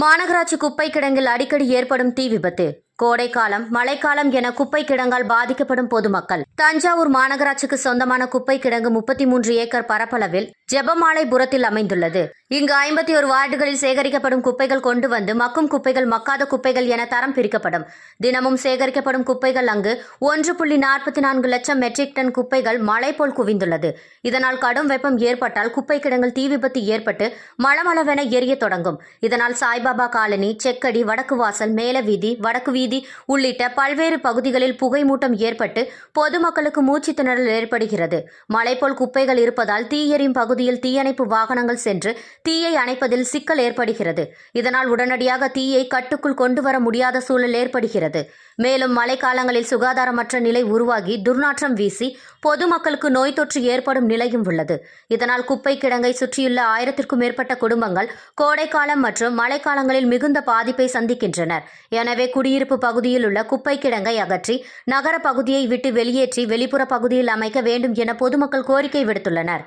மாநகராட்சி குப்பை கிடங்கில் அடிக்கடி ஏற்படும் தீ விபத்து. கோடைக்காலம், மழைக்காலம் என குப்பை கிடங்கால் பாதிக்கப்படும் பொதுமக்கள். தஞ்சாவூர் மாநகராட்சிக்கு சொந்தமான குப்பை கிடங்கு 33 ஏக்கர் பரப்பளவில் ஜெபமாலைபுரத்தில் அமைந்துள்ளது. இங்கு 51 வார்டுகளில் சேகரிக்கப்படும் குப்பைகள் கொண்டு வந்து மக்கும் குப்பைகள், மக்காத குப்பைகள் என தரம் பிரிக்கப்படும். தினமும் சேகரிக்கப்படும் குப்பைகள் அங்கு 1.44 லட்சம் மெட்ரிக் டன் குப்பைகள் மழை போல் குவிந்துள்ளது. இதனால் கடும் வெப்பம் ஏற்பட்டால் குப்பை கிடங்கில் தீ விபத்து ஏற்பட்டு மளமளவென எரிய தொடங்கும். இதனால் சாய்பாபா காலனி, செக்கடி, வடக்கு வாசல், மேலவீதி, வடக்கு வீதி உள்ளிட்ட பல்வேறு பகுதிகளில் புகை மூட்டம் ஏற்பட்டு பொதுமக்களுக்கு மூச்சு திணறல் ஏற்படுகிறது. மழை போல் குப்பைகள் இருப்பதால் தீ எரியும் பகுதியில் தீயணைப்பு வாகனங்கள் சென்று தீயை அணைப்பதில் சிக்கல் ஏற்படுகிறது. இதனால் உடனடியாக தீயை கட்டுக்குள் கொண்டு வர முடியாத சூழல் ஏற்படுகிறது. மேலும் மழைக்காலங்களில் சுகாதாரமற்ற நிலை உருவாகி துர்நாற்றம் வீசி பொதுமக்களுக்கு நோய் தொற்று ஏற்படும் நிலையும் உள்ளது. இதனால் குப்பை கிடங்கை சுற்றியுள்ள 1000க்கும் மேற்பட்ட குடும்பங்கள் கோடைக்காலம் மற்றும் மழைக்காலங்களில் மிகுந்த பாதிப்பை சந்திக்கின்றனர். எனவே குடியிருப்பு பகுதியில் உள்ள குப்பை கிடங்கை அகற்றி நகர பகுதியை விட்டு வெளியேற்றி வெளிப்புற பகுதியில் அமைக்க வேண்டும் என பொதுமக்கள் கோரிக்கை விடுத்துள்ளனர்.